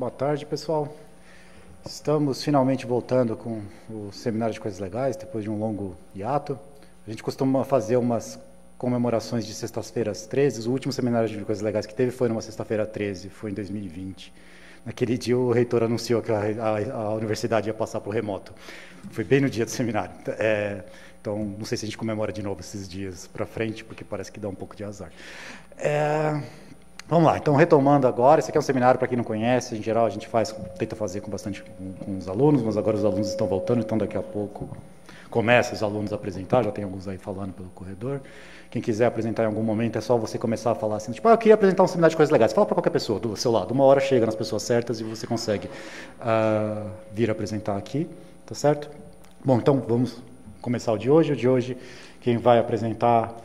Boa tarde, pessoal. Estamos finalmente voltando com o Seminário de Coisas Legais, depois de um longo hiato. A gente costuma fazer umas comemorações de sextas-feiras 13. O último Seminário de Coisas Legais que teve foi numa sexta-feira 13, foi em 2020. Naquele dia o reitor anunciou que a universidade ia passar para o remoto. Foi bem no dia do seminário. Então, não sei se a gente comemora de novo esses dias para frente, porque parece que dá um pouco de azar. Vamos lá, então retomando agora, esse aqui é um seminário para quem não conhece, em geral a gente tenta fazer com os alunos, mas agora os alunos estão voltando, então daqui a pouco começa os alunos a apresentar, já tem alguns aí falando pelo corredor. Quem quiser apresentar em algum momento é só você começar a falar assim, tipo, eu queria apresentar um seminário de coisas legais. Fala para qualquer pessoa do seu lado, uma hora chega nas pessoas certas e você consegue vir apresentar aqui, tá certo? Bom, então vamos começar o de hoje. O de hoje, quem vai apresentar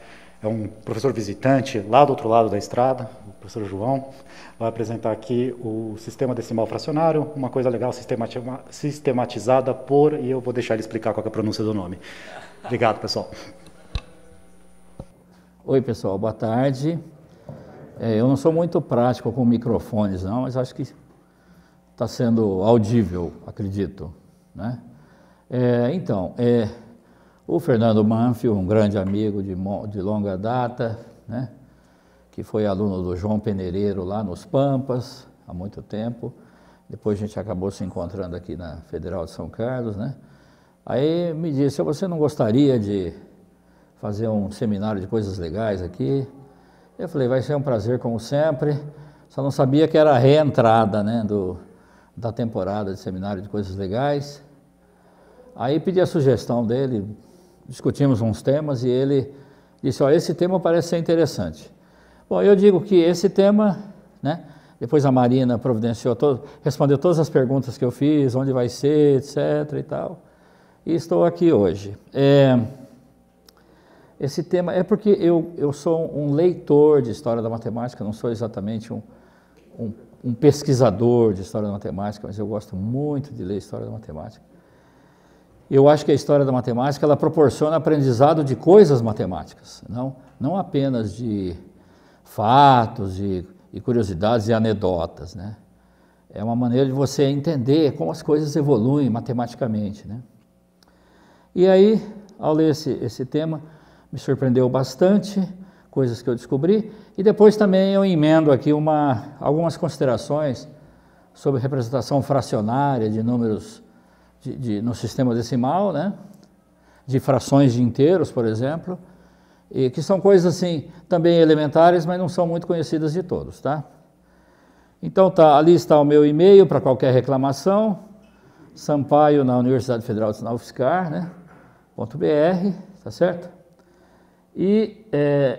é um professor visitante lá do outro lado da estrada, o professor João, vai apresentar aqui o sistema decimal fracionário, uma coisa legal, sistematizada por, e eu vou deixar ele explicar qual é a pronúncia do nome. Obrigado, pessoal. Oi, pessoal, boa tarde. Eu não sou muito prático com microfones, não, mas acho que está sendo audível, acredito, né? O Fernando Manfio, um grande amigo de longa data, né, que foi aluno do João Peneireiro lá nos Pampas, há muito tempo. Depois a gente acabou se encontrando aqui na Federal de São Carlos, né? Aí me disse, você não gostaria de fazer um seminário de coisas legais aqui? Eu falei, vai ser um prazer como sempre, só não sabia que era a reentrada, né, da temporada de seminário de coisas legais. Aí pedi a sugestão dele, discutimos uns temas e ele disse, esse tema parece ser interessante. Bom, eu digo que esse tema, né, depois a Marina providenciou, respondeu todas as perguntas que eu fiz, onde vai ser, etc. e tal, e estou aqui hoje. Esse tema é porque eu sou um leitor de História da Matemática, não sou exatamente um pesquisador de História da Matemática, mas eu gosto muito de ler História da Matemática. Eu acho que a história da matemática ela proporciona aprendizado de coisas matemáticas, não apenas de fatos e curiosidades e anedotas, né? É uma maneira de você entender como as coisas evoluem matematicamente, né? E aí, ao ler esse tema, me surpreendeu bastante, coisas que eu descobri, e depois também eu emendo aqui algumas considerações sobre representação fracionária de números no sistema decimal, né? De frações de inteiros, por exemplo, e que são coisas assim também elementares, mas não são muito conhecidas de todos, tá? Então ali está o meu e-mail para qualquer reclamação, Sampaio na Universidade Federal de UFSCar, né? .br, tá certo? E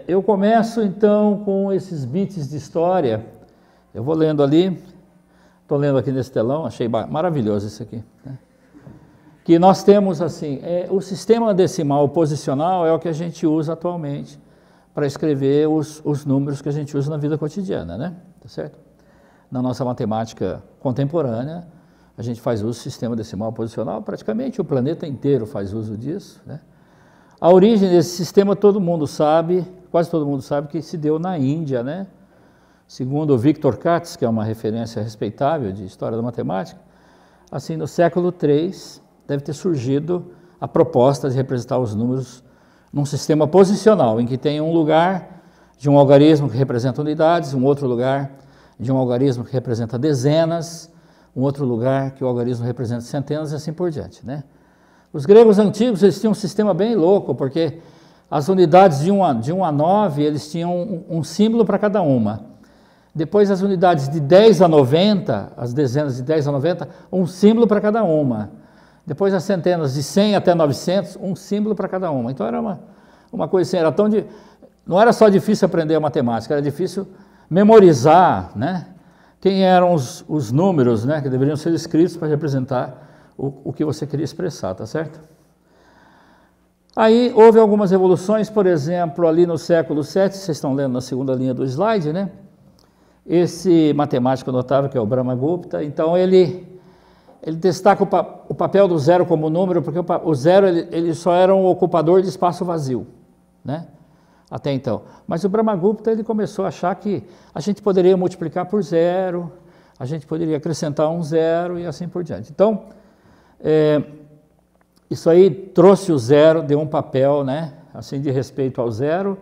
eu começo então com esses bits de história, eu vou lendo ali, estou lendo aqui nesse telão, achei maravilhoso isso aqui, né? Que nós temos assim, o sistema decimal posicional é o que a gente usa atualmente para escrever os números que a gente usa na vida cotidiana, né? Tá certo? Na nossa matemática contemporânea, a gente faz uso do sistema decimal posicional, praticamente o planeta inteiro faz uso disso, né? A origem desse sistema todo mundo sabe, quase todo mundo sabe que se deu na Índia, né? Segundo o Victor Katz, que é uma referência respeitável de história da matemática, assim no século III, deve ter surgido a proposta de representar os números num sistema posicional, em que tem um lugar de um algarismo que representa unidades, um outro lugar de um algarismo que representa dezenas, um outro lugar que o algarismo representa centenas e assim por diante, né? Os gregos antigos eles tinham um sistema bem louco, porque as unidades de 1 a 9, eles tinham um símbolo para cada uma. Depois as unidades de 10 a 90, as dezenas de 10 a 90, um símbolo para cada uma. Depois as centenas de 100 até 900, um símbolo para cada uma. Então era uma coisa assim, não era só difícil aprender a matemática, era difícil memorizar, né, quem eram os números, né, que deveriam ser escritos para representar o que você queria expressar, tá certo? Aí houve algumas evoluções, por exemplo, ali no século VII, vocês estão lendo na segunda linha do slide, né? Esse matemático notável, que é o Brahmagupta, então ele destaca o papel do zero como número, porque o zero ele só era um ocupador de espaço vazio, né? Até então. Mas o Brahmagupta ele começou a achar que a gente poderia multiplicar por zero, a gente poderia acrescentar um zero e assim por diante. Então, isso aí trouxe o zero, deu um papel, né, assim, de respeito ao zero.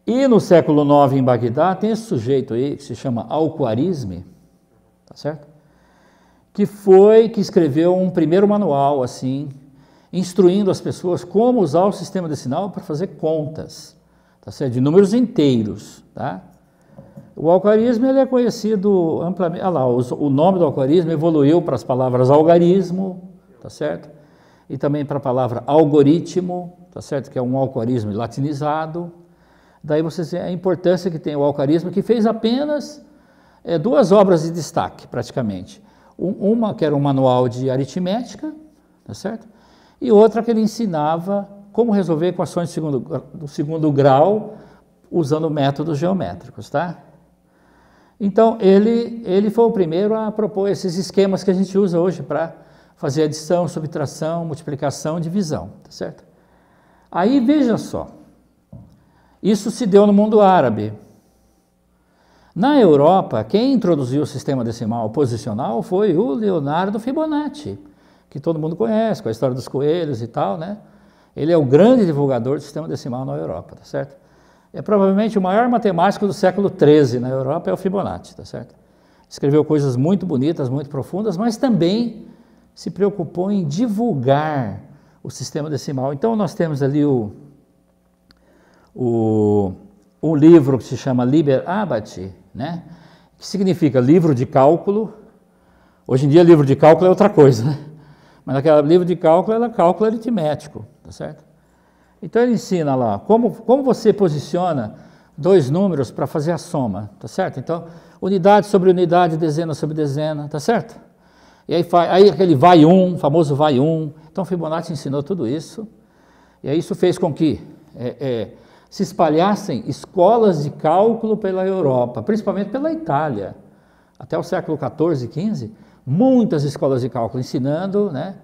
E no século IX, em Bagdá, tem esse sujeito aí, que se chama Al-Khwarizmi, tá certo? Que escreveu um primeiro manual, assim, instruindo as pessoas como usar o sistema decimal para fazer contas, tá certo? De números inteiros, tá? O algarismo, ele é conhecido amplamente, o nome do algarismo evoluiu para as palavras algarismo, tá certo? E também para a palavra algoritmo, tá certo? Que é um algarismo latinizado. Daí você vê a importância que tem o algarismo, que fez apenas duas obras de destaque, praticamente. Uma que era um manual de aritmética, tá certo? E outra que ele ensinava como resolver equações do segundo grau usando métodos geométricos, tá? Então, ele foi o primeiro a propor esses esquemas que a gente usa hoje para fazer adição, subtração, multiplicação, divisão, tá certo? Aí, veja só, isso se deu no mundo árabe. Na Europa, quem introduziu o sistema decimal posicional foi o Leonardo Fibonacci, que todo mundo conhece, com a história dos coelhos e tal, né? Ele é o grande divulgador do sistema decimal na Europa, tá certo? É provavelmente o maior matemático do século XIII na Europa, é o Fibonacci, tá certo? Escreveu coisas muito bonitas, muito profundas, mas também se preocupou em divulgar o sistema decimal. Então, nós temos ali o livro que se chama Liber Abaci, né? Que significa livro de cálculo. Hoje em dia, livro de cálculo é outra coisa, né? Mas naquele livro de cálculo era cálculo aritmético, tá certo? Então ele ensina lá como você posiciona dois números para fazer a soma, tá certo? Então, unidade sobre unidade, dezena sobre dezena, tá certo? E aí aquele vai um, famoso vai um. Então Fibonacci ensinou tudo isso. E aí isso fez com que se espalhassem escolas de cálculo pela Europa, principalmente pela Itália. Até o século XIV e XV, muitas escolas de cálculo ensinando, né,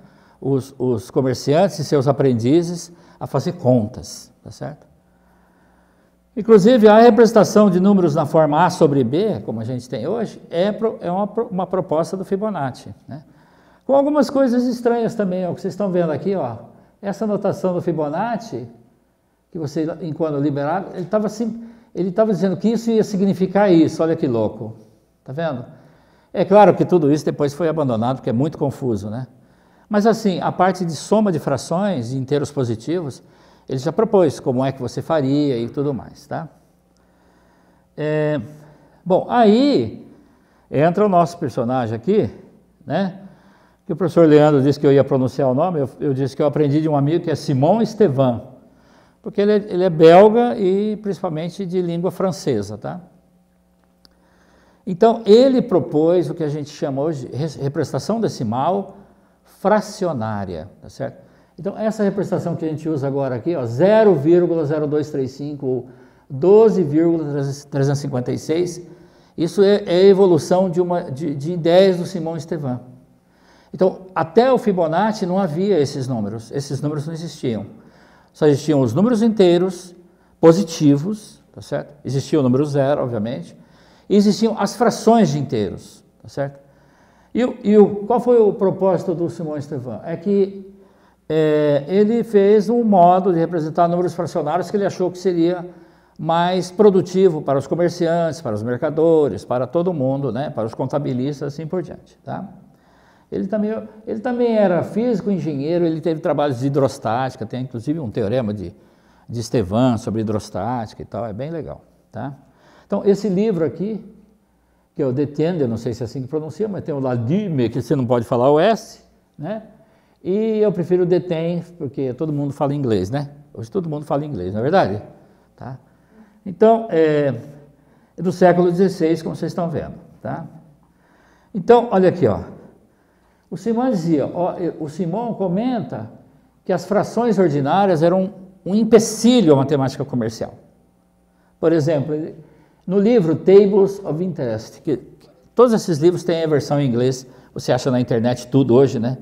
os comerciantes e seus aprendizes a fazer contas, tá certo? Inclusive, a representação de números na forma A sobre B, como a gente tem hoje, é uma proposta do Fibonacci, né? Com algumas coisas estranhas também, ó, que vocês estão vendo aqui, ó. Essa notação do Fibonacci, que você, enquanto liberava, ele estava dizendo que isso ia significar isso, olha que louco, tá vendo? É claro que tudo isso depois foi abandonado, porque é muito confuso, né? Mas assim, a parte de soma de frações, de inteiros positivos, ele já propôs como é que você faria e tudo mais, tá? Bom, aí entra o nosso personagem aqui, né? Que o professor Leandro disse que eu ia pronunciar o nome, eu disse que eu aprendi de um amigo que é Simon Estevan, porque ele é belga e principalmente de língua francesa, tá? Então, ele propôs o que a gente chama hoje de representação decimal fracionária, tá certo? Então, essa representação que a gente usa agora aqui, ó, 0,0235 ou 12,356, isso é a evolução de ideias do Simon Estevan. Então, até o Fibonacci não havia esses números não existiam. Só existiam os números inteiros positivos, tá certo? Existia o número zero, obviamente, e existiam as frações de inteiros, tá certo? Qual foi o propósito do Simon Estevan? É que ele fez um modo de representar números fracionários que ele achou que seria mais produtivo para os comerciantes, para os mercadores, para todo mundo, né? Para os contabilistas, assim por diante, tá? Ele também era físico, engenheiro, ele teve trabalhos de hidrostática, tem inclusive um teorema de Estevan sobre hidrostática e tal, é bem legal, tá? Então, esse livro aqui, que é o Detienne, eu não sei se é assim que pronuncia, mas tem o Ladime, que você não pode falar o S, né? E eu prefiro o Detienne, porque todo mundo fala inglês, né? Hoje todo mundo fala inglês, não é verdade? Tá? Então, é do século XVI, como vocês estão vendo, tá? Então, olha aqui, ó. O Simon dizia, o Simon comenta que as frações ordinárias eram um empecilho à matemática comercial. Por exemplo, no livro Tables of Interest, que todos esses livros têm a versão em inglês, você acha na internet tudo hoje, né?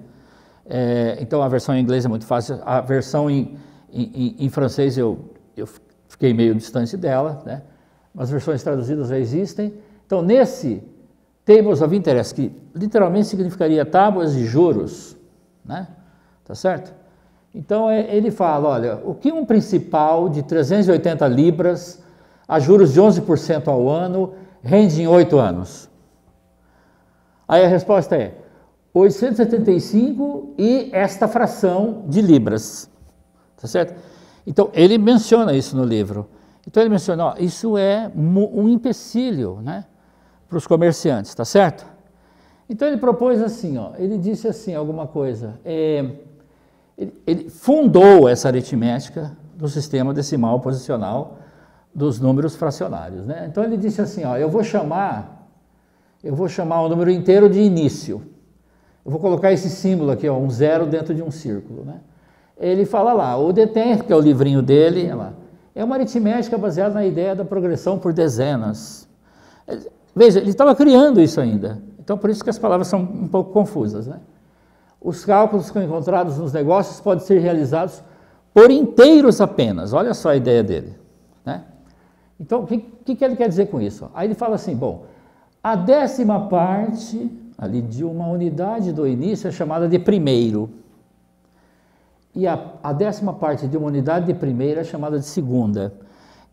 Então a versão em inglês é muito fácil, a versão em francês eu fiquei meio distante dela, né? As versões traduzidas já existem. Então nesse tables of interest, que literalmente significaria tábuas de juros, né? Tá certo? Então ele fala, olha, o que um principal de 380 libras a juros de 11% ao ano rende em 8 anos? Aí a resposta é 875 e esta fração de libras, tá certo? Então ele menciona isso no livro. Então ele menciona, ó, isso é um empecilho, né, para os comerciantes, tá certo? Então ele propôs assim, ó, ele disse assim alguma coisa, ele fundou essa aritmética do sistema decimal posicional dos números fracionários, né? Então ele disse assim, ó, eu vou chamar o número inteiro de início. Eu vou colocar esse símbolo aqui, ó, um zero dentro de um círculo, né? Ele fala lá, o Detem, que é o livrinho dele, é uma aritmética baseada na ideia da progressão por dezenas. Veja, ele estava criando isso ainda, então por isso que as palavras são um pouco confusas, né? Os cálculos que são encontrados nos negócios podem ser realizados por inteiros apenas, olha só a ideia dele, né? Então, o que ele quer dizer com isso? Aí ele fala assim, bom, a 10ª parte ali de uma unidade do início é chamada de primeiro. E a 10ª parte de uma unidade de primeira é chamada de segunda.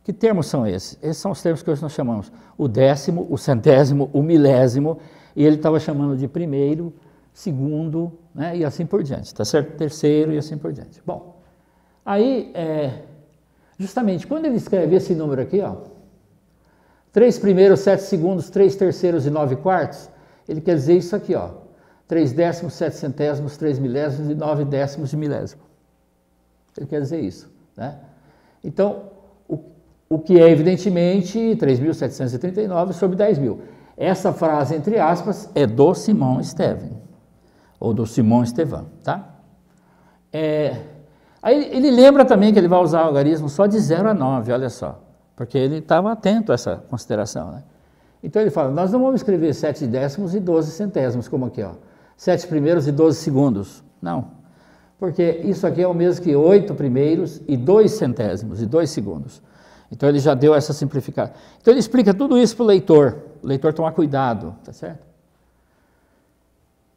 Que termos são esses? Esses são os termos que hoje nós chamamos o décimo, o centésimo, o milésimo, e ele estava chamando de primeiro, segundo, né, e assim por diante, tá certo? Terceiro e assim por diante. Bom, aí, justamente, quando ele escreve esse número aqui, ó, 3 primeiros, 7 segundos, 3 terceiros e 9 quartos, ele quer dizer isso aqui, ó, 3 décimos, 7 centésimos, 3 milésimos e 9 décimos de milésimo. Ele quer dizer isso, né? Então, o que é evidentemente 3.739 sobre 10.000. Essa frase, entre aspas, é do Simão Estevão, ou do Simão Estevão, tá? Aí ele lembra também que ele vai usar o algarismo só de 0 a 9, olha só, porque ele estava atento a essa consideração, né? Então ele fala, nós não vamos escrever 7 décimos e 12 centésimos, como aqui, ó, 7 primeiros e 12 segundos, não, porque isso aqui é o mesmo que 8 primeiros e 2 centésimos e 2 segundos. Então ele já deu essa simplificação. Então ele explica tudo isso para o leitor tomar cuidado, tá certo?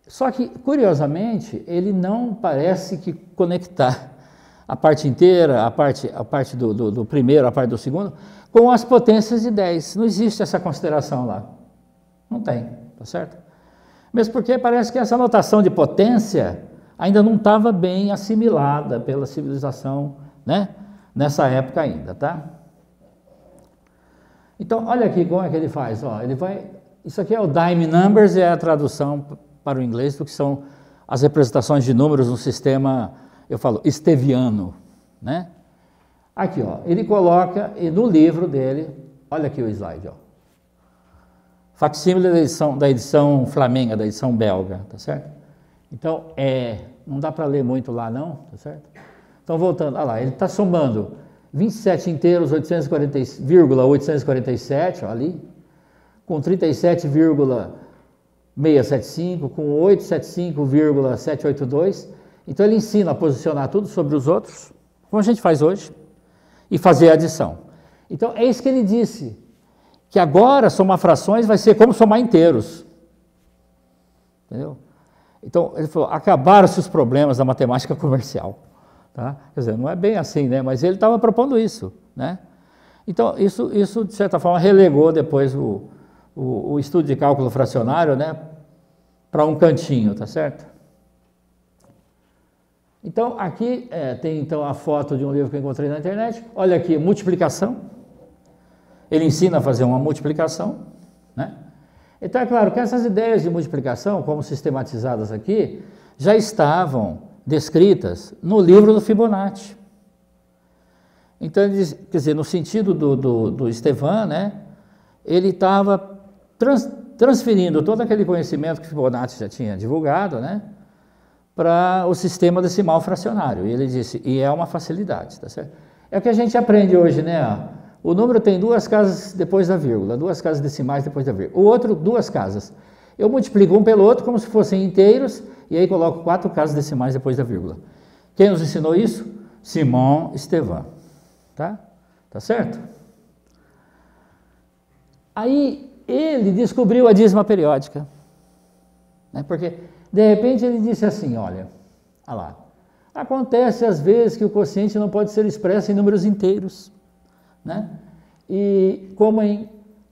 Só que, curiosamente, ele não parece que conectar a parte inteira, a parte do primeiro, a parte do segundo, com as potências de 10. Não existe essa consideração lá. Não tem, tá certo? Mesmo porque parece que essa notação de potência ainda não estava bem assimilada pela civilização, né? Nessa época ainda, tá? Então, olha aqui como é que ele faz. Ó, isso aqui é o Dime Numbers, é a tradução para o inglês do que são as representações de números no sistema, eu falo, esteviano, né? Aqui, ó, ele coloca, e no livro dele, olha aqui o slide, ó, facsímile da edição flamenga, da edição belga, tá certo? Então, não dá para ler muito lá não, tá certo? Então, voltando, olha lá, ele está somando 27 inteiros, 840,847, ó, ali, com 37,675, com 875,782. Então ele ensina a posicionar tudo sobre os outros, como a gente faz hoje, e fazer a adição. Então é isso que ele disse, que agora somar frações vai ser como somar inteiros. Entendeu? Então ele falou, acabaram-se os problemas da matemática comercial. Tá? Quer dizer, não é bem assim, né? Mas ele estava propondo isso, né? Então, isso de certa forma relegou depois o estudo de cálculo fracionário, né, para um cantinho, tá certo? Então, aqui tem então a foto de um livro que eu encontrei na internet. Olha aqui, multiplicação. Ele ensina a fazer uma multiplicação, né? Então, é claro que essas ideias de multiplicação, como sistematizadas aqui, já estavam descritas no livro do Fibonacci. Então, ele diz, quer dizer, no sentido do Estevão, né, ele estava transferindo todo aquele conhecimento que Fibonacci já tinha divulgado, né, para o sistema decimal fracionário. E ele disse, e é uma facilidade, tá certo? É o que a gente aprende hoje, né? O número tem 2 casas depois da vírgula, 2 casas decimais depois da vírgula. O outro, 2 casas. Eu multiplico um pelo outro como se fossem inteiros, e aí coloco 4 casas decimais depois da vírgula. Quem nos ensinou isso? Simão Estevão. Tá? Tá certo? Aí, ele descobriu a dízima periódica. Né? Porque, de repente, ele disse assim, olha lá, acontece às vezes que o quociente não pode ser expresso em números inteiros, né? E como em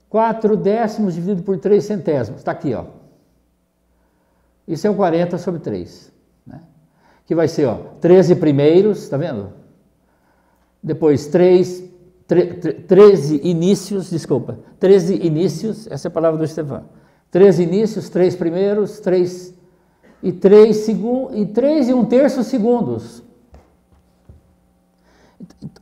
4 décimos dividido por 3 centésimos, está aqui, ó. Isso é o 40 sobre 3, né? Que vai ser, ó, 13 primeiros, tá vendo? Depois 13 inícios, desculpa, 13 inícios, essa é a palavra do Estevão. 13 inícios, 3 primeiros, 3 e 3 e 1/3 segundos.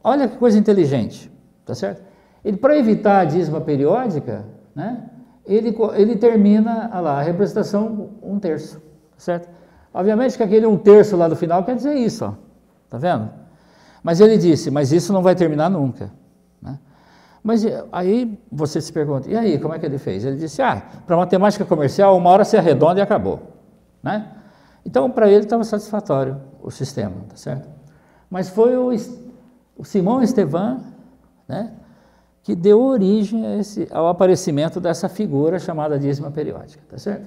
Olha que coisa inteligente, tá certo? Ele, para evitar a dízima periódica, né, ele termina a representação 1/3, tá certo? Obviamente que aquele 1/3 lá do final quer dizer isso, ó, tá vendo? Mas ele disse, mas isso não vai terminar nunca, né? Mas aí você se pergunta, e aí, como é que ele fez? Ele disse, para matemática comercial, uma hora se arredonda e acabou, né? Então, para ele estava satisfatório o sistema, tá certo? Mas foi o Simão Estevão, né, que deu origem ao aparecimento dessa figura chamada dízima periódica, tá certo?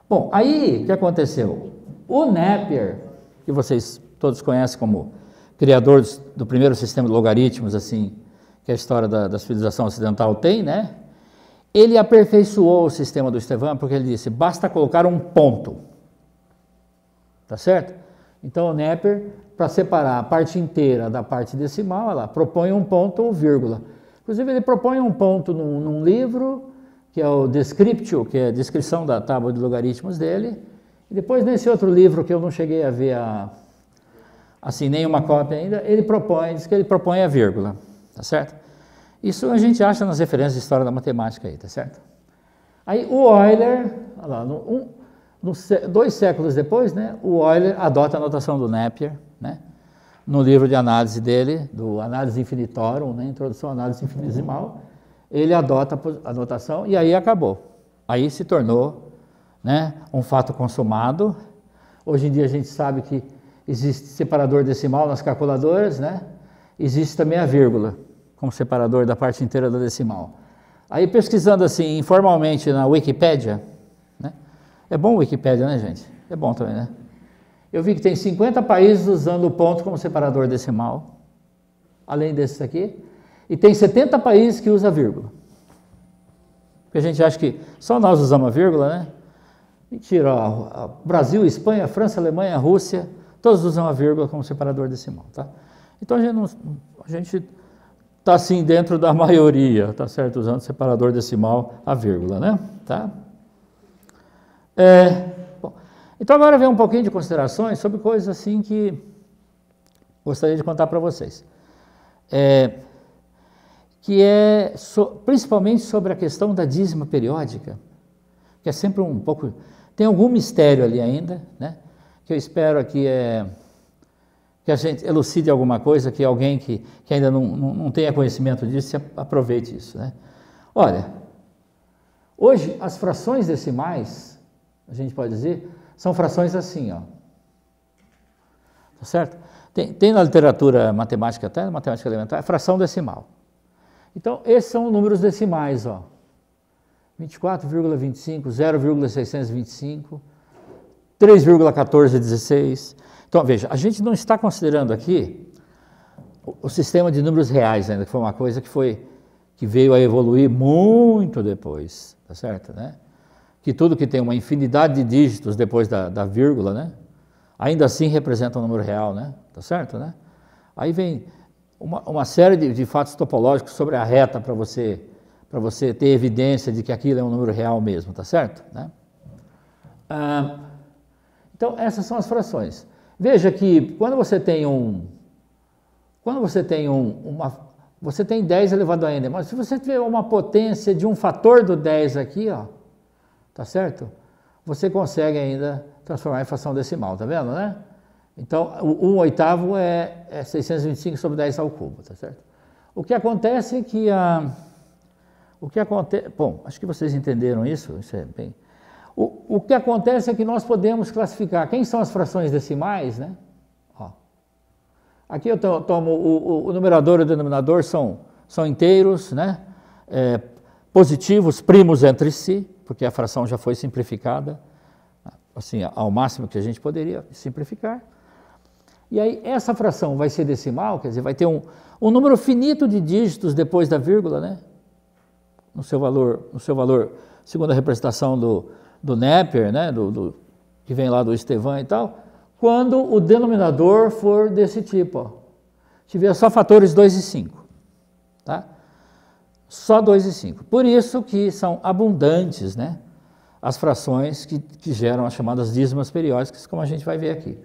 Bom, aí o que aconteceu? O Napier, que vocês todos conhecem como criador do primeiro sistema de logaritmos, assim, que a história da civilização ocidental tem, né? Ele aperfeiçoou o sistema do Estevão porque ele disse, basta colocar um ponto, tá certo? Então o Napier, para separar a parte inteira da parte decimal, propõe um ponto ou vírgula. Inclusive ele propõe um ponto num livro, que é o Descriptio, que é a descrição da tábua de logaritmos dele, e depois nesse outro livro que eu não cheguei a ver assim, nenhuma cópia ainda, diz que ele propõe a vírgula, tá certo? Isso a gente acha nas referências de história da matemática aí, tá certo? Aí o Euler, 2 séculos depois, né, o Euler adota a notação do Napier, né, no livro de análise dele, do Análise Infinitorum, né, Introdução à Análise Infinitesimal, ele adota a notação e aí acabou. Aí se tornou, né, um fato consumado. Hoje em dia a gente sabe que existe separador decimal nas calculadoras, né? Existe também a vírgula, como separador da parte inteira da decimal. Aí pesquisando assim, informalmente na Wikipédia, né? É bom o Wikipédia, né, gente? É bom também, né? Eu vi que tem 50 países usando o ponto como separador decimal, além desses aqui, e tem 70 países que usam a vírgula. Porque a gente acha que só nós usamos a vírgula, né? Mentira, ó, Brasil, Espanha, França, Alemanha, Rússia, todos usam a vírgula como separador decimal, tá? Então a gente está assim dentro da maioria, tá certo? Usando separador decimal, a vírgula, né? Tá? Bom, então agora vem um pouquinho de considerações sobre coisas assim que gostaria de contar para vocês. Principalmente sobre a questão da dízima periódica, que é sempre um pouco... Tem algum mistério ali ainda, né? Que eu espero que a gente elucide alguma coisa, que alguém que ainda não tenha conhecimento disso, aproveite isso, né? Olha, hoje as frações decimais, a gente pode dizer, são frações assim, ó. Tá certo? Tem na literatura matemática, até na matemática elementar, fração decimal. Então, esses são números decimais, ó. 24,25, 0,625, 3,1416. Então, veja, a gente não está considerando aqui o sistema de números reais ainda, que foi uma coisa que veio a evoluir muito depois, tá certo, né? Que tudo que tem uma infinidade de dígitos depois da vírgula, né? Ainda assim representa um número real, né? Tá certo, né? Aí vem uma série de fatos topológicos sobre a reta para você ter evidência de que aquilo é um número real mesmo, tá certo? Né? Então, essas são as frações. Veja que quando você tem você tem 10 elevado a n, mas se você tiver uma potência de um fator do 10 aqui, ó, tá certo? Você consegue ainda transformar em fração decimal, tá vendo, né? Então, o 1/8 é 625 sobre 10 ao cubo, tá certo? O que acontece é que bom, acho que vocês entenderam isso é bem... O que acontece é que nós podemos classificar quem são as frações decimais, né? Ó. Aqui eu tomo o numerador e o denominador são inteiros, né? positivos primos entre si, porque a fração já foi simplificada, assim, ao máximo que a gente poderia simplificar. E aí essa fração vai ser decimal, quer dizer, vai ter um número finito de dígitos depois da vírgula, né? No seu valor, segundo a representação do Napier, né? Que vem lá do Estevan e tal, quando o denominador for desse tipo, ó. Tiver só fatores 2 e 5, tá? Só 2 e 5. Por isso que são abundantes, né? As frações que geram as chamadas dízimas periódicas, como a gente vai ver aqui.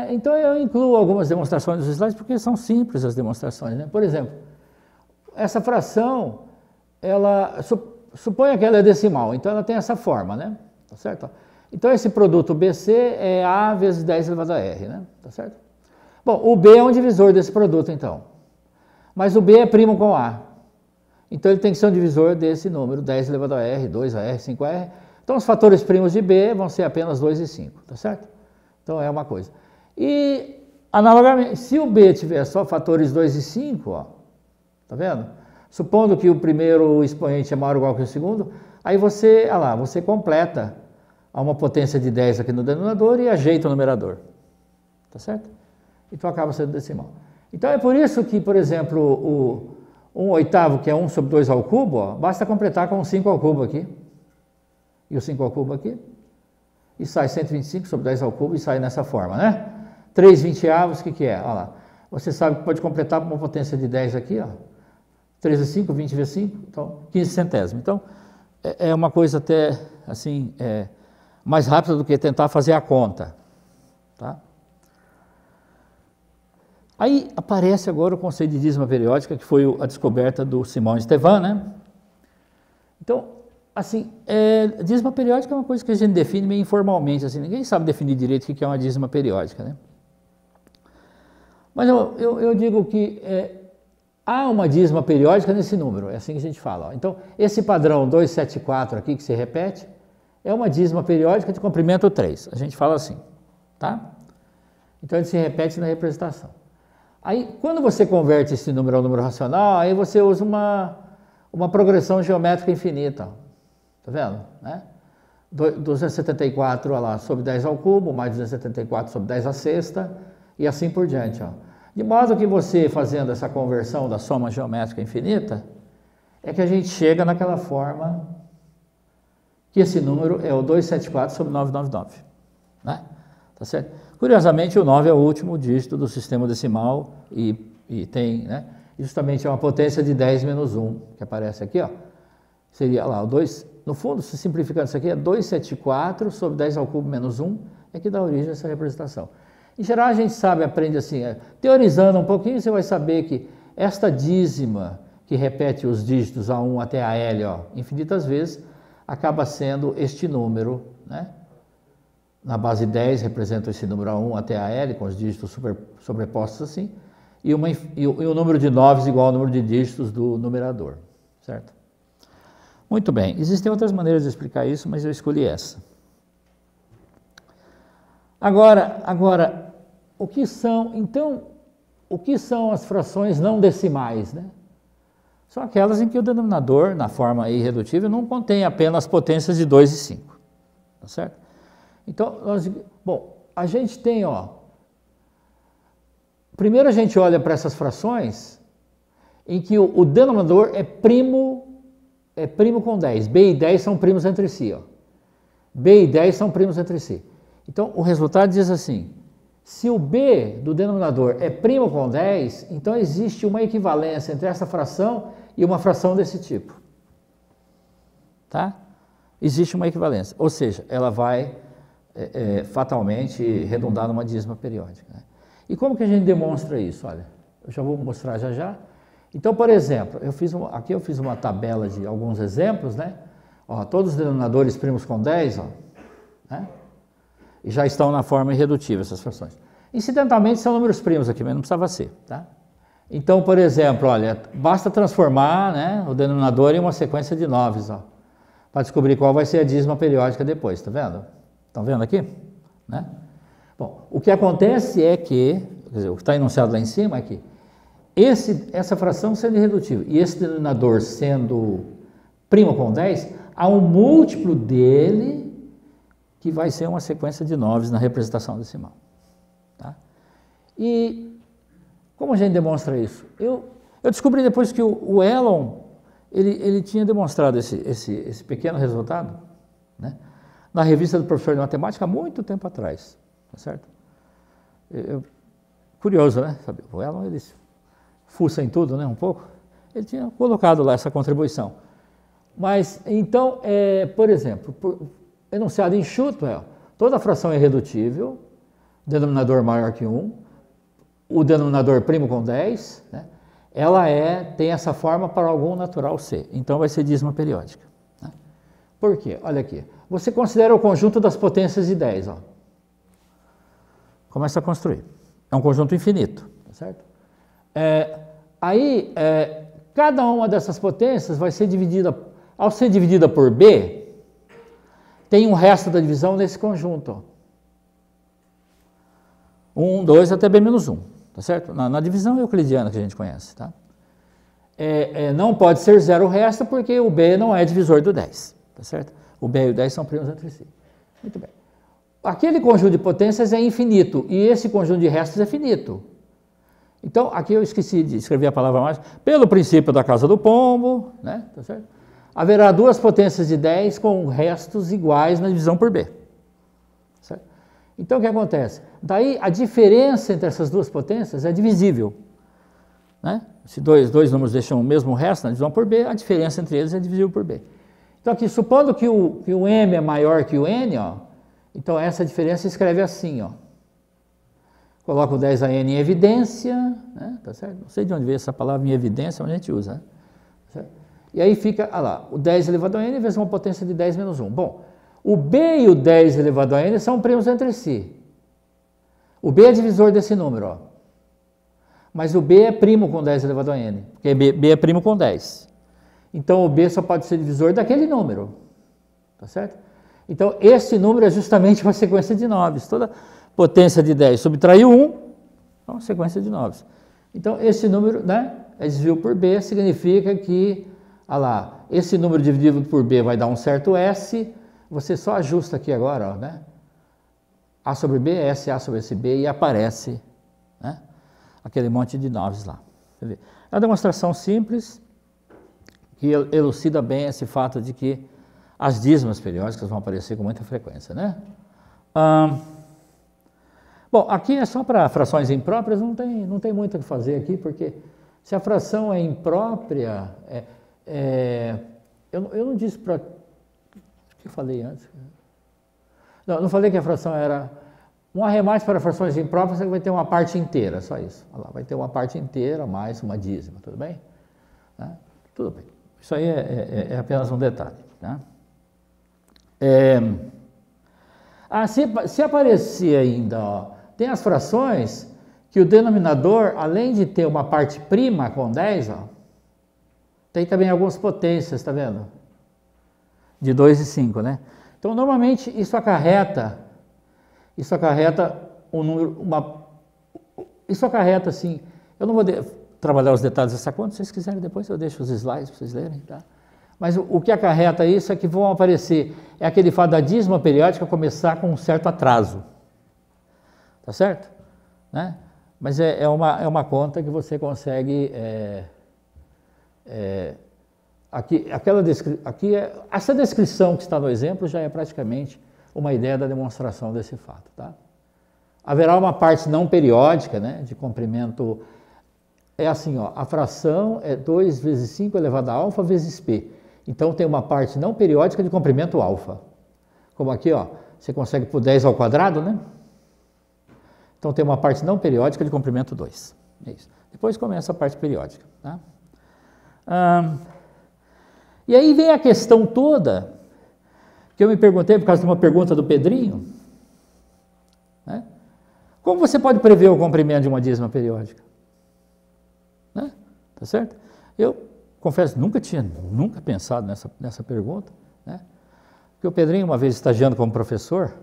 Então eu incluo algumas demonstrações dos slides porque são simples as demonstrações, né? Por exemplo, essa fração, suponha que ela é decimal, então ela tem essa forma, né? Tá certo? Então esse produto BC é A vezes 10 elevado a R, né? Tá certo? Bom, o B é um divisor desse produto, então. Mas o B é primo com A. Então ele tem que ser um divisor desse número, 10 elevado a R, 2AR, 5AR. Então os fatores primos de B vão ser apenas 2 e 5, tá certo? Então é uma coisa. E, analogamente, se o B tiver só fatores 2 e 5, ó, tá vendo? Supondo que o primeiro expoente é maior ou igual que o segundo, aí você completa a uma potência de 10 aqui no denominador e ajeita o numerador. Tá certo? Então acaba sendo decimal. Então é por isso que, por exemplo, o 1/8, que é 1 sobre 2 ao cubo, ó, basta completar com o 5 ao cubo aqui. E o 5 ao cubo aqui. E sai 125 sobre 10 ao cubo e sai nessa forma, né? 3/20, o que é? Olha lá. Você sabe que pode completar com uma potência de 10 aqui, ó. 3 vezes 5, 20 vezes 5, então 15 centésimos. Então, é uma coisa até, assim, mais rápida do que tentar fazer a conta, tá? Aí aparece agora o conceito de dízima periódica, que foi a descoberta do Simão Estevan, né? Então, assim, dízima periódica é uma coisa que a gente define meio informalmente, assim, ninguém sabe definir direito o que é uma dízima periódica, né? Mas eu digo que há uma dízima periódica nesse número, é assim que a gente fala. Ó. Então, esse padrão 274 aqui que se repete, é uma dízima periódica de comprimento 3, a gente fala assim, tá? Então, ele se repete na representação. Aí, quando você converte esse número ao número racional, aí você usa uma progressão geométrica infinita, ó. Tá vendo? Né? 274 lá, sobre 10 ao cubo, mais 274 sobre 10 à sexta, e assim por diante. Ó. De modo que você, fazendo essa conversão da soma geométrica infinita, é que a gente chega naquela forma que esse número é o 274 sobre 999. Né? Tá certo? Curiosamente, o 9 é o último dígito do sistema decimal e tem, né? Justamente é uma potência de 10 menos 1, que aparece aqui, ó. Seria lá o 2, no fundo, se simplificando isso aqui, é 274 sobre 10 ao cubo menos 1, é que dá origem a essa representação. Em geral, a gente sabe, aprende assim, teorizando um pouquinho, você vai saber que esta dízima, que repete os dígitos A1 até a L, ó, infinitas vezes, acaba sendo este número, né? Na base 10 representa esse número A1 até a L, com os dígitos sobrepostos assim, e o número de noves igual ao número de dígitos do numerador, certo? Muito bem, existem outras maneiras de explicar isso, mas eu escolhi essa. Agora, o que são as frações não decimais, né? São aquelas em que o denominador, na forma irredutível, não contém apenas potências de 2 e 5, tá certo? Então, a gente tem, ó, primeiro a gente olha para essas frações em que o denominador é primo com 10. B e 10 são primos entre si, ó. B e 10 são primos entre si. Então, o resultado diz assim, se o B do denominador é primo com 10, então existe uma equivalência entre essa fração e uma fração desse tipo. Tá? Existe uma equivalência, ou seja, ela vai fatalmente redundar numa dízima periódica. Né? E como que a gente demonstra isso? Olha, eu já vou mostrar já. Então, por exemplo, aqui eu fiz uma tabela de alguns exemplos, né? Ó, todos os denominadores primos com 10, ó, né? E já estão na forma irredutível essas frações. Incidentalmente são números primos aqui, mas não precisava ser, tá? Então, por exemplo, olha, basta transformar, né, o denominador em uma sequência de noves, ó, para descobrir qual vai ser a dízima periódica depois, tá vendo? Estão vendo aqui? Né? Bom, o que acontece é que, quer dizer, o que está enunciado lá em cima é que essa fração sendo irredutível e esse denominador sendo primo com 10, há um múltiplo dele que vai ser uma sequência de 9 na representação decimal. Tá? E como a gente demonstra isso? Eu descobri depois que o Elon, ele tinha demonstrado esse pequeno resultado, né, na revista do professor de matemática há muito tempo atrás, tá certo? Curioso, né? Sabe, o Elon, ele fuça em tudo, né, um pouco. Ele tinha colocado lá essa contribuição. Mas, então, por exemplo, enunciado enxuto toda fração é irredutível, denominador maior que 1, o denominador primo com 10, né, ela tem essa forma para algum natural C. Então, vai ser dízima periódica. Né? Por quê? Olha aqui. Você considera o conjunto das potências de 10. Ó. Começa a construir. É um conjunto infinito. Tá certo? Cada uma dessas potências vai ser dividida, ao ser dividida por B, tem um resto da divisão nesse conjunto. Ó. 1, 2 até B menos 1. Tá certo? Na divisão euclidiana que a gente conhece. Tá? Não pode ser zero o resto porque o B não é divisor do 10. Tá certo? O B e o 10 são primos entre si. Muito bem. Aquele conjunto de potências é infinito e esse conjunto de restos é finito. Então, aqui eu esqueci de escrever a palavra mais. Pelo princípio da casa do pombo, né? Tá certo? Haverá duas potências de 10 com restos iguais na divisão por B. Certo? Então, o que acontece? Daí, a diferença entre essas duas potências é divisível. Né? Se dois números deixam o mesmo resto na divisão por B, a diferença entre eles é divisível por B. Então, aqui, supondo que o M é maior que o N, ó, então essa diferença se escreve assim, ó. Coloca o 10 a N em evidência, né? Tá certo? Não sei de onde veio essa palavra em evidência, mas a gente usa. Né? Tá certo? E aí fica, olha lá, o 10 elevado a N vezes uma potência de 10 menos 1. Bom, o B e o 10 elevado a N são primos entre si. O B é divisor desse número, ó. Mas o B é primo com 10 elevado a N, porque B é primo com 10. Então, o B só pode ser divisor daquele número, tá certo? Então, esse número é justamente uma sequência de 9. Toda potência de 10 subtraiu 1, é uma sequência de 9. Então, esse número, né, é divisível por B, significa que, olha lá, esse número dividido por B vai dar um certo S, você só ajusta aqui agora, ó, né? A sobre B, S, A sobre SB, e aparece, né, aquele monte de 9 lá. É uma demonstração simples, que elucida bem esse fato de que as dízimas periódicas vão aparecer com muita frequência, né? Bom, aqui é só para frações impróprias, não tem muito o que fazer aqui, porque se a fração é imprópria, eu não disse para... O que eu falei antes? Não falei que a fração era... Um arremate para frações impróprias vai ter uma parte inteira, só isso. Olha lá, vai ter uma parte inteira mais uma dízima, tudo bem? Né? Tudo bem. Isso aí é apenas um detalhe. Tá? Se aparecer ainda, ó, tem as frações que o denominador, além de ter uma parte prima com 10, ó, tem também algumas potências, tá vendo? De 2 e 5, né? Então, normalmente, isso acarreta um número, isso acarreta, assim, eu não vou trabalhar os detalhes dessa conta, se vocês quiserem depois eu deixo os slides para vocês lerem, tá? Mas o que acarreta isso é que vão aparecer, é aquele fato da dízima periódica começar com um certo atraso, tá certo? Né? Mas é uma conta que você consegue, essa descrição que está no exemplo já é praticamente uma ideia da demonstração desse fato, tá? Haverá uma parte não periódica, né, de comprimento, assim, ó, a fração é 2 vezes 5 elevado a alfa vezes P. Então, tem uma parte não periódica de comprimento alfa. Como aqui, ó, você consegue por 10 ao quadrado, né? Então, tem uma parte não periódica de comprimento 2. É isso. Depois começa a parte periódica. Tá? E aí vem a questão toda, que eu me perguntei por causa de uma pergunta do Pedrinho. Né? Como você pode prever o comprimento de uma dízima periódica? Né? Tá certo? Eu confesso, nunca pensado nessa pergunta, né? Porque o Pedrinho, uma vez estagiando como professor,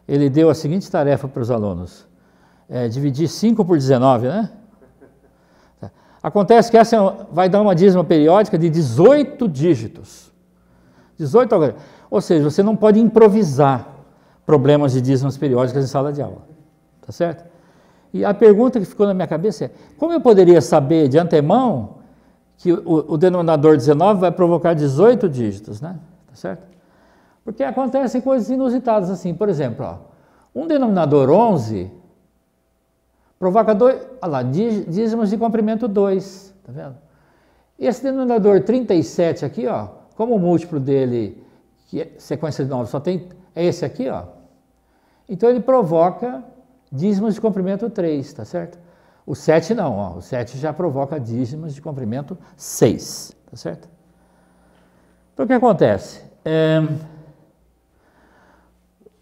ele deu a seguinte tarefa para os alunos, dividir 5 por 19, né? Acontece que essa vai dar uma dízima periódica de 18 dígitos. 18 algarismos. Ou seja, você não pode improvisar problemas de dízimas periódicas em sala de aula. Tá certo? E a pergunta que ficou na minha cabeça é: como eu poderia saber de antemão que o denominador 19 vai provocar 18 dígitos, né? Tá certo? Porque acontecem coisas inusitadas assim. Por exemplo, ó, um denominador 11 provoca dízimos de comprimento 2, tá vendo? Esse denominador 37 aqui, ó, como o múltiplo dele, que é sequência de 9, só tem esse aqui, ó. Então ele provoca dízimos de comprimento 3, tá certo? O 7 não, ó, o 7 já provoca dízimos de comprimento 6, tá certo? Então o que acontece?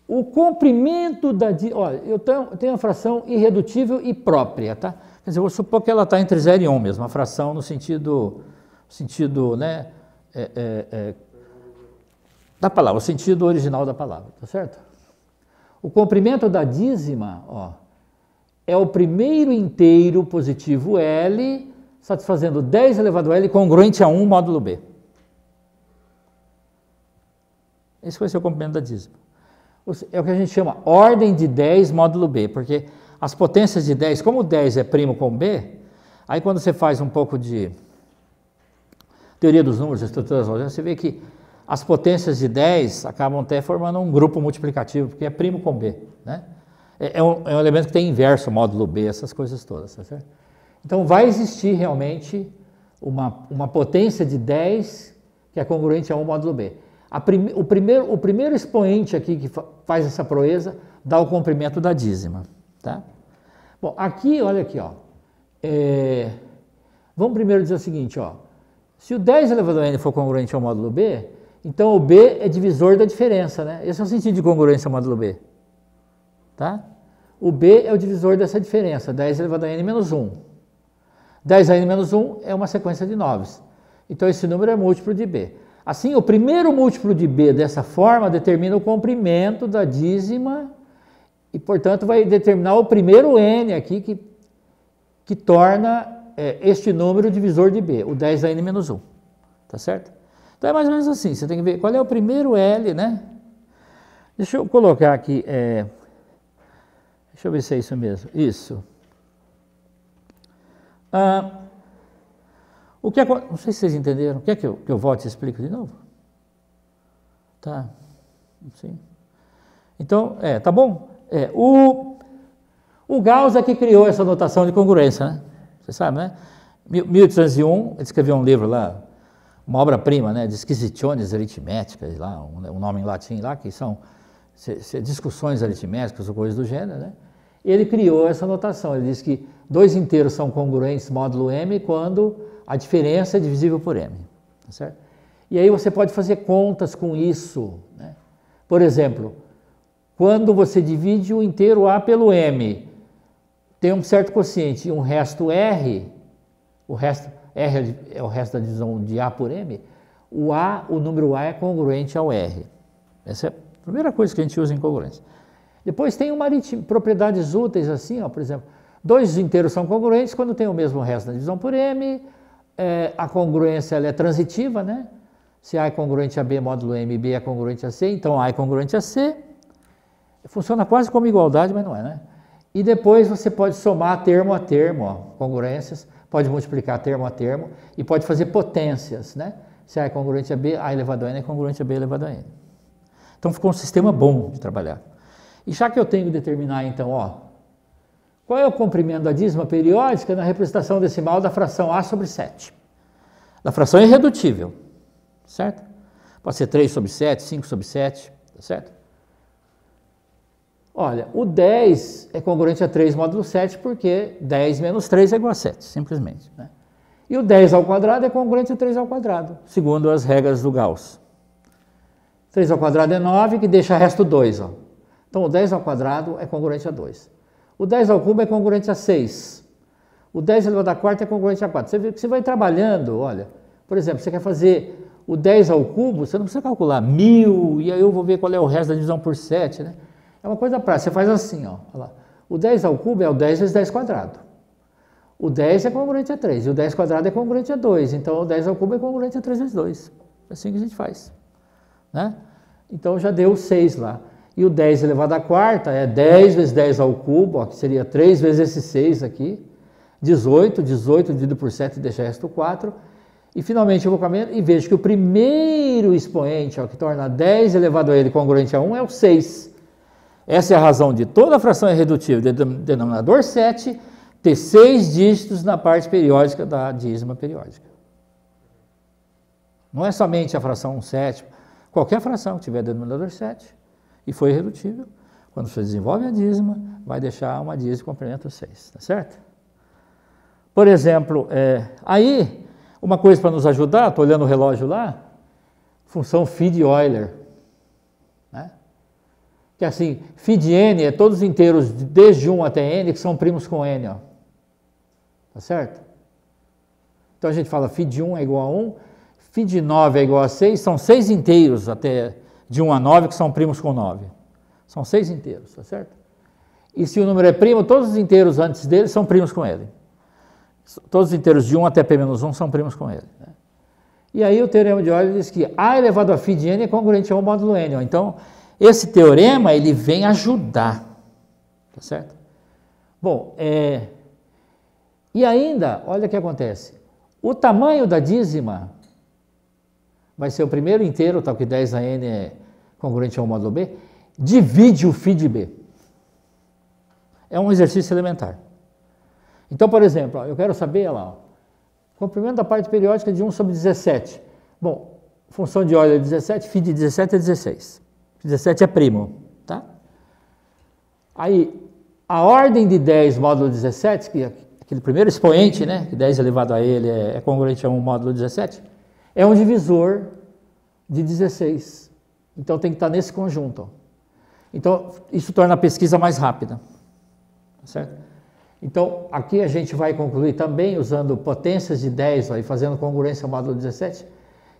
O comprimento da dízima, olha, eu tenho uma fração irredutível e própria, tá? Quer dizer, eu vou supor que ela está entre 0 e 1 mesmo, uma fração no sentido né, da palavra, o sentido original da palavra, tá certo? O comprimento da dízima, ó, é o primeiro inteiro positivo L, satisfazendo 10 elevado a L congruente a 1 módulo B. Esse vai ser o comprimento da dízima. É o que a gente chama ordem de 10 módulo B, porque as potências de 10, como o 10 é primo com B, aí quando você faz um pouco de teoria dos números, estruturas, você vê que as potências de 10 acabam até formando um grupo multiplicativo, porque é primo com B, né? É um elemento que tem inverso, módulo B, essas coisas todas, tá certo? Então vai existir realmente uma potência de 10 que é congruente a 1 módulo B. O primeiro expoente aqui que faz essa proeza dá o comprimento da dízima, tá? Bom, aqui, olha aqui, ó. Vamos primeiro dizer o seguinte, ó. Se o 10 elevado a n for congruente ao módulo B, então o B é divisor da diferença, né? Esse é o sentido de congruência ao módulo B, tá? O B é o divisor dessa diferença, 10 elevado a n menos 1. 10 a n menos 1 é uma sequência de 9. Então esse número é múltiplo de B. Assim, o primeiro múltiplo de B dessa forma determina o comprimento da dízima e, portanto, vai determinar o primeiro n aqui que torna este número divisor de B, o 10 a n menos 1. Tá certo? Então é mais ou menos assim, você tem que ver qual é o primeiro L, né? Deixa eu colocar aqui, deixa eu ver se é isso mesmo. Isso. Não sei se vocês entenderam. Quer que eu volte e explique de novo? Tá. Sim. Então, tá bom? O Gauss é que criou essa notação de congruência, né? Você sabe, né? 1801, ele escreveu um livro lá, uma obra-prima, né? Disquisitiones aritméticas, lá, um nome em latim lá, que são discussões aritméticas ou coisas do gênero, né? Ele criou essa notação. Ele diz que dois inteiros são congruentes módulo m quando a diferença é divisível por m, tá certo? E aí você pode fazer contas com isso, né? Por exemplo, quando você divide o inteiro a pelo m, tem um certo quociente e um resto r, r é o resto da divisão de a por m, o número a é congruente ao r. Essa é a primeira coisa que a gente usa em congruência. Depois tem propriedades úteis assim, ó, por exemplo, dois inteiros são congruentes quando tem o mesmo resto da divisão por m, a congruência ela é transitiva, né? Se A é congruente a B módulo M, B é congruente a C, então A é congruente a C. Funciona quase como igualdade, mas não é, né? E depois você pode somar termo a termo, ó, congruências, pode multiplicar termo a termo e pode fazer potências, né? Se A é congruente a B, A elevado a N é congruente a B elevado a N. Então ficou um sistema bom de trabalhar. E já que eu tenho que determinar, então, ó, qual é o comprimento da dízima periódica na representação decimal da fração A sobre 7? Da fração irredutível, certo? Pode ser 3 sobre 7, 5 sobre 7, tá certo? Olha, o 10 é congruente a 3 módulo 7 porque 10 menos 3 é igual a 7, simplesmente, né? E o 10 ao quadrado é congruente a 3 ao quadrado, segundo as regras do Gauss. 3 ao quadrado é 9, que deixa resto 2, ó. Então o 10 ao quadrado é congruente a 2. O 10 ao cubo é congruente a 6. O 10 elevado a quarta é congruente a 4. Você vê que você vai trabalhando, olha, por exemplo, você quer fazer o 10 ao cubo, você não precisa calcular 1000, e aí eu vou ver qual é o resto da divisão por 7, né? É uma coisa prática, você faz assim, ó, olha lá. O 10 ao cubo é o 10 vezes 10 quadrado. o 10 é congruente a 3, e o 10 quadrado é congruente a 2, então o 10 ao cubo é congruente a 3 vezes 2. É assim que a gente faz, né? Então já deu 6 lá. E o 10 elevado à quarta é 10 vezes 10 ao cubo, ó, que seria 3 vezes esse 6 aqui, 18 dividido por 7 deixa o resto 4. E finalmente eu vou caminhando e vejo que o primeiro expoente, ó, que torna 10 elevado a ele congruente a 1, é o 6. Essa é a razão de toda fração irredutível de denominador 7 ter 6 dígitos na parte periódica da dízima periódica. Não é somente a fração 1 sétimo, qualquer fração que tiver denominador 7 e for irredutível, quando você desenvolve a dízima, vai deixar uma dízima com comprimento 6, tá certo? Por exemplo, aí, uma coisa para nos ajudar, estou olhando o relógio lá, função phi de Euler, né? Que é assim, phi de n é todos os inteiros desde 1 até n que são primos com n, ó. Tá certo? Então a gente fala phi de 1 é igual a 1, phi de 9 é igual a 6, são 6 inteiros até de 1 a 9 que são primos com 9. São 6 inteiros, tá certo? E se o número é primo, todos os inteiros antes dele são primos com ele. Todos os inteiros de 1 até p-1 são primos com ele, né? E aí o teorema de Euler diz que A elevado a phi de n é congruente a 1 módulo n. Ó. Então, esse teorema, ele vem ajudar, tá certo? Bom, e ainda, olha o que acontece. O tamanho da dízima vai ser o primeiro inteiro, tal que 10 a n é congruente a 1 módulo b, divide o phi de b. É um exercício elementar. Então, por exemplo, ó, eu quero saber, olha lá, ó, comprimento da parte periódica de 1 sobre 17. Bom, função de Euler é 17, phi de 17 é 16. 17 é primo, tá? Aí, a ordem de 10 módulo 17, que é aquele primeiro expoente, né, que 10 elevado a ele é congruente a 1 módulo 17, é um divisor de 16. Então, tem que estar nesse conjunto, ó. Então, isso torna a pesquisa mais rápida, tá certo? Então, aqui a gente vai concluir também, usando potências de 10 ó, e fazendo congruência ao módulo 17,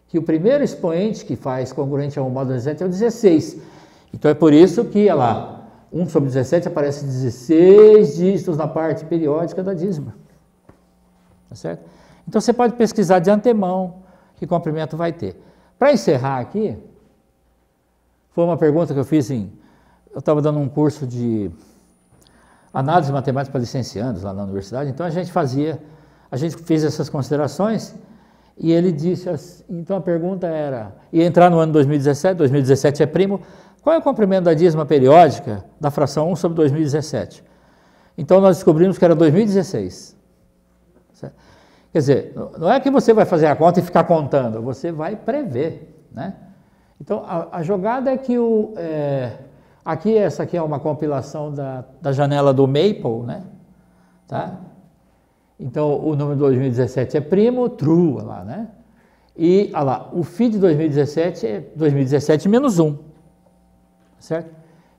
que o primeiro expoente que faz congruente ao módulo 17 é o 16. Então, é por isso que, olha lá, 1 sobre 17 aparece 16 dígitos na parte periódica da dízima. Tá certo? Então, você pode pesquisar de antemão que comprimento vai ter. Para encerrar aqui, foi uma pergunta que eu fiz eu estava dando um curso de análise matemática para licenciandos lá na universidade, então a gente fez essas considerações e ele disse assim, então a pergunta era, ia entrar no ano 2017 é primo, qual é o comprimento da dízima periódica da fração 1 sobre 2017? Então nós descobrimos que era 2016. Certo? Quer dizer, não é que você vai fazer a conta e ficar contando, você vai prever, né? Então a jogada é que essa aqui é uma compilação da janela do Maple, né? Tá? Então, o número de 2017 é primo, true, lá, né? E, olha lá, o phi de 2017 é 2017 menos 1, certo?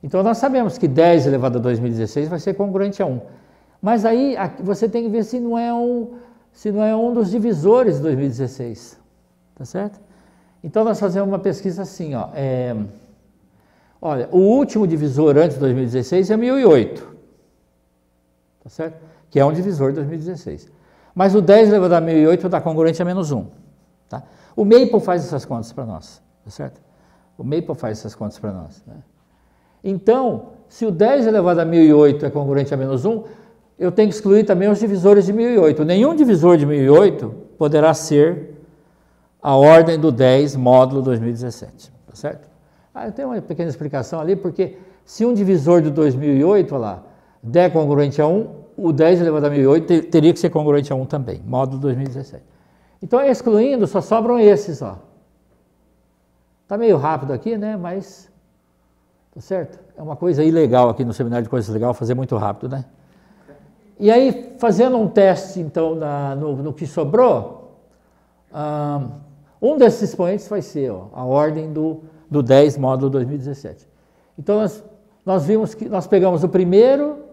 Então, nós sabemos que 10 elevado a 2016 vai ser congruente a 1. Mas aí, você tem que ver se não é um dos divisores de 2016, tá certo? Então, nós fazemos uma pesquisa assim, ó, olha, o último divisor antes de 2016 é 1008, tá certo? Que é um divisor de 2016. Mas o 10 elevado a 1008 dá congruente a menos 1, tá? O Maple faz essas contas para nós, tá certo? O Maple faz essas contas para nós, né? Então, se o 10 elevado a 1008 é congruente a menos 1, eu tenho que excluir também os divisores de 1008. Nenhum divisor de 1008 poderá ser a ordem do 10 módulo 2017, tá certo? Eu tenho uma pequena explicação ali, porque se um divisor de 2008, olha lá, der congruente a 1, o 10 elevado a 1008 teria que ser congruente a 1 também, módulo 2017. Então, excluindo, só sobram esses, ó. Tá meio rápido aqui, né, mas, tá certo? É uma coisa ilegal aqui no seminário de coisas legais, fazer muito rápido, né? E aí, fazendo um teste, então, no que sobrou, um desses expoentes vai ser, ó, a ordem do 10 módulo 2017. Então, nós vimos que nós pegamos o primeiro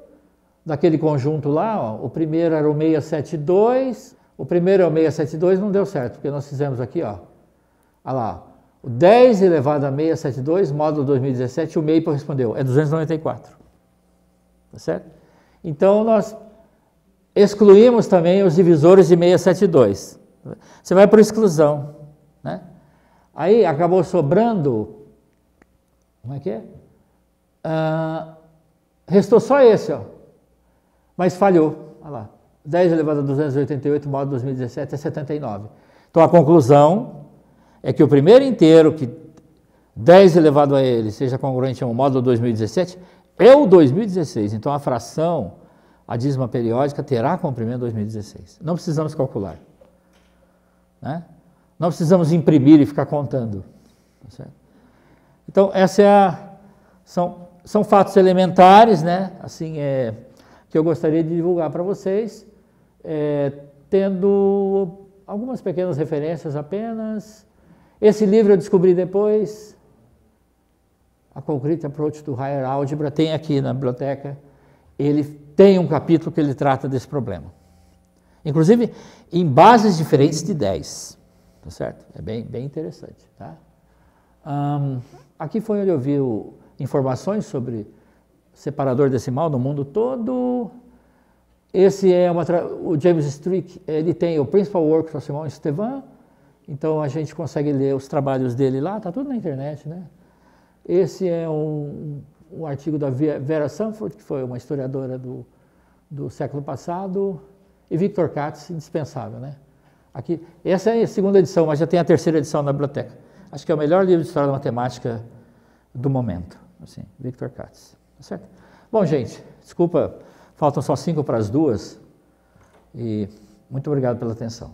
daquele conjunto lá, ó, o primeiro era o 672, o primeiro é o 672, não deu certo, porque nós fizemos aqui, ó, olha lá, o 10 elevado a 672, módulo 2017, o Maple respondeu, é 294, tá certo? Então, nós excluímos também os divisores de 672. Você vai por exclusão, né? Aí acabou sobrando, como é que é? Restou só esse, ó, mas falhou. Olha lá, 10 elevado a 288 módulo 2017 é 79. Então a conclusão é que o primeiro inteiro, que 10 elevado a ele seja congruente ao módulo 2017, é o 2016. Então a fração, a dízima periódica, terá comprimento 2016. Não precisamos calcular, né? Não precisamos imprimir e ficar contando. Tá certo? Então, são fatos elementares, né? Assim, que eu gostaria de divulgar para vocês, tendo algumas pequenas referências apenas. Esse livro eu descobri depois, A Concrete Approach to Higher Algebra, tem aqui na biblioteca. Ele tem um capítulo que ele trata desse problema. Inclusive, em bases diferentes de 10. Tá certo? É bem interessante. Tá? Aqui foi onde eu vi informações sobre separador decimal no mundo todo. Esse é o James Strick, ele tem o Principal Works of Simon Estevan, então a gente consegue ler os trabalhos dele lá, está tudo na internet, né? Esse é um artigo da Vera Sanford, que foi uma historiadora do século passado, e Victor Katz, indispensável, né? Aqui, essa é a segunda edição, mas já tem a terceira edição na biblioteca. Acho que é o melhor livro de história da matemática do momento, assim, Victor Katz. Tá certo? Bom, gente, desculpa, faltam só 5 para as 2, e muito obrigado pela atenção.